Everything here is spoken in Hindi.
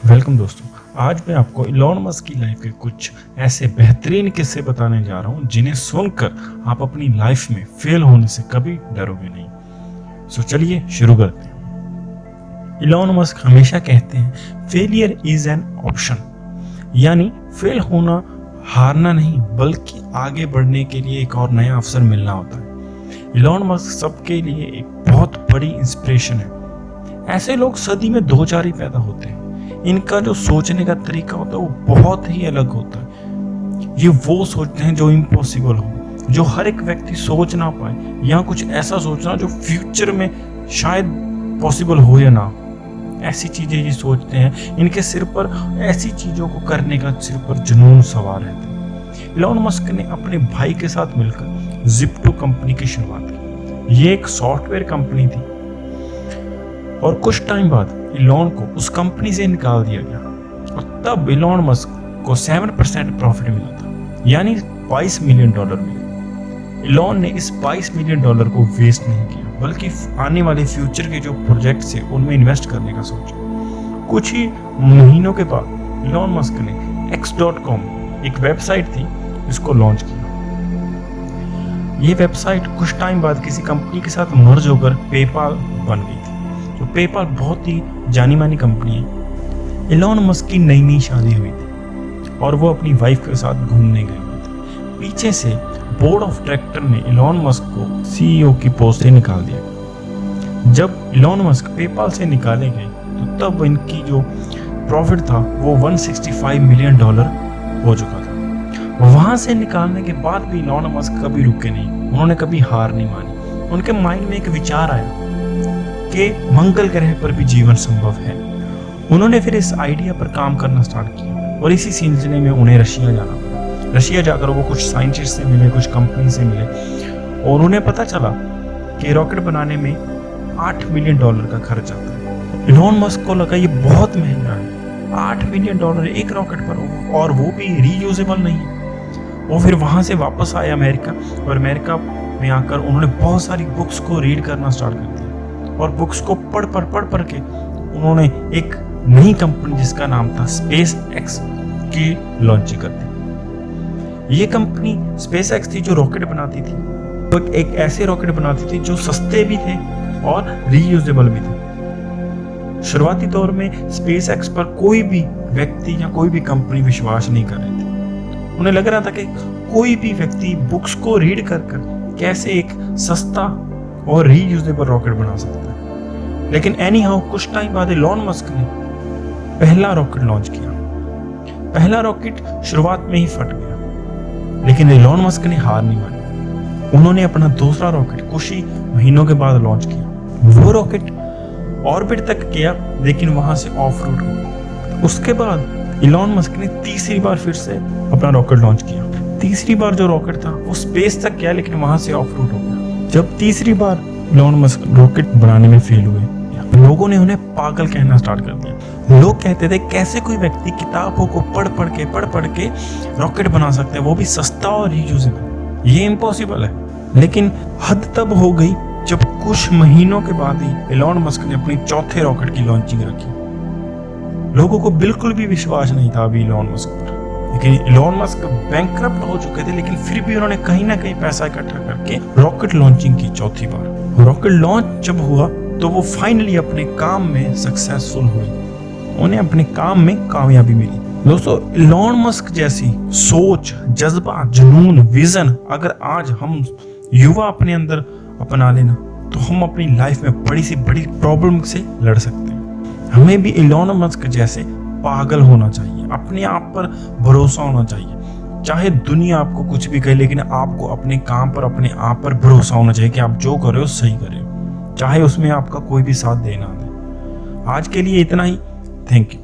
वेलकम दोस्तों। आज मैं आपको इलॉन मस्क की लाइफ के कुछ ऐसे बेहतरीन किस्से बताने जा रहा हूं जिन्हें सुनकर आप अपनी लाइफ में फेल होने से कभी डरोगे नहीं। सो चलिए शुरू करते हैं। इलॉन मस्क हमेशा कहते हैं फेलियर इज एन ऑप्शन, यानी फेल होना हारना नहीं बल्कि आगे बढ़ने के लिए एक और नया अवसर मिलना होता है। इलॉन मस्क सबके लिए एक बहुत बड़ी इंस्पिरेशन है। ऐसे लोग सदी में दो चार ही पैदा होते हैं। इनका जो सोचने का तरीका होता है वो बहुत ही अलग होता है। ये वो सोचते हैं जो इम्पॉसिबल हो, जो हर एक व्यक्ति सोच ना पाए, या कुछ ऐसा सोचना जो फ्यूचर में शायद पॉसिबल हो या ना। ऐसी चीजें ये सोचते हैं। इनके सिर पर ऐसी चीजों को करने का सिर पर जुनून सवार रहता है। इलॉन मस्क ने अपने भाई के साथ मिलकर जिप्टो कंपनी की शुरुआत की। ये एक सॉफ्टवेयर कंपनी थी और कुछ टाइम बाद इलॉन को उस कंपनी से निकाल दिया गया और तब इलॉन मस्क को 7% प्रॉफिट मिला था, यानी $22 मिलियन मिले। इलॉन ने इस $22 मिलियन को वेस्ट नहीं किया बल्कि आने वाले फ्यूचर के जो प्रोजेक्ट्स हैं उनमें इन्वेस्ट करने का सोचा। कुछ ही महीनों के बाद इलॉन मस्क ने X.com एक वेबसाइट थी इसको लॉन्च किया। ये वेबसाइट कुछ टाइम बाद किसी कंपनी के साथ मर्ज होकर पेपाल बन गई थी। तो पेपाल बहुत ही जानी मानी कंपनी है। इलॉन मस्क की नई नई शादी हुई थी और वो अपनी वाइफ के साथ घूमने गए हुए थे। पीछे से बोर्ड ऑफ डायरेक्टर ने इलॉन मस्क को सीईओ की पोस्ट से निकाल दिया। जब इलॉन मस्क पेपाल से निकाले गए तो तब इनकी जो प्रॉफिट था वो $165 मिलियन हो चुका था। वहां से निकालने के बाद भी इलॉन मस्क कभी रुके नहीं, उन्होंने कभी हार नहीं मानी। उनके माइंड में एक विचार आया कि मंगल ग्रह पर भी जीवन संभव है। उन्होंने फिर इस आइडिया पर काम करना स्टार्ट किया और इसी सिलसिले में उन्हें रशिया जाना पड़ा। रशिया जाकर वो कुछ साइंटिस्ट से मिले, कुछ कंपनी से मिले और उन्हें पता चला कि रॉकेट बनाने में $8 मिलियन का खर्च आता है। इलॉन मस्क को लगा ये बहुत महंगा है, $8 मिलियन एक रॉकेट पर, और वो भी रीयूजेबल नहीं है। वो फिर वहां से वापस आए अमेरिका और अमेरिका में आकर उन्होंने बहुत सारी बुक्स को रीड करना स्टार्ट कर दिया और बुक्स को पढ़ के उन्होंने एक नई कंपनी जिसका नाम था स्पेस एक्स की लॉन्चिंग कर दी। ये कंपनी स्पेस एक्स थी जो रॉकेट बनाती थी, तो एक ऐसे रॉकेट बनाती थी जो सस्ते भी थे और रीयूजेबल भी थे। शुरुआती दौर में स्पेस एक्स पर कोई भी व्यक्ति या कोई भी कंपनी विश्वास नहीं कर रही थी। उन्हें लग रहा था कि कोई भी व्यक्ति बुक्स को रीड कर कैसे एक सस्ता और रीयूजेबल रॉकेट बना सकता है। लेकिन एनी हाउ कुछ टाइम बाद इलॉन मस्क ने पहला रॉकेट लॉन्च किया। पहला रॉकेट शुरुआत में ही फट गया, लेकिन इलॉन मस्क ने हार नहीं मानी। उन्होंने अपना दूसरा रॉकेट कुछ ही महीनों के बाद लॉन्च किया। वो रॉकेट ऑर्बिट तक गया, लेकिन वहां से ऑफ रूट हो गया। उसके बाद इलॉन मस्क ने तीसरी बार फिर से अपना रॉकेट लॉन्च किया। तीसरी बार जो रॉकेट था वो स्पेस तक गया, लेकिन वहां से ऑफ रूट हो गया। जब तीसरी बार इलॉन मस्क रॉकेट बनाने में फेल हुए, लोगों ने उन्हें पागल कहना स्टार्ट कर दिया। लोग कहते थे कैसे कोई व्यक्ति किताबों को पढ़ पढ़ के रॉकेट बना सकता है, वो भी सस्ता और रीयूजेबल। ये इम्पॉसिबल है। लेकिन हद तब हो गई जब कुछ महीनों के बाद ही इलॉन मस्क ने अपनी चौथे रॉकेट की लॉन्चिंग रखी। लोगों को बिल्कुल भी विश्वास नहीं था अभी इलॉन मस्क पर, लेकिन इलॉन मस्क बैंकक्रप्ट हो चुके थे, लेकिन फिर भी उन्होंने कहीं ना कहीं पैसा इकट्ठा करके रॉकेट लॉन्चिंग की चौथी बार। रॉकेट लॉन्च जब हुआ तो वो फाइनली अपने काम में सक्सेसफुल हुए, उन्हें अपने काम में कामयाबी मिली। दोस्तों, इलॉन मस्क जैसी सोच, जज्बा, जुनून, विजन अगर आज हम युवा अपने अंदर अपना लेना तो हम अपनी लाइफ में बड़ी से बड़ी प्रॉब्लम से लड़ सकते हैं। हमें भी इलॉन मस्क जैसे पागल होना चाहिए, अपने आप पर भरोसा होना चाहिए। चाहे दुनिया आपको कुछ भी कहे, लेकिन आपको अपने काम पर, अपने आप पर भरोसा होना चाहिए कि आप जो कर रहे हो सही कर रहे हो, चाहे उसमें आपका कोई भी साथ दे ना दे। आज के लिए इतना ही। Thank you.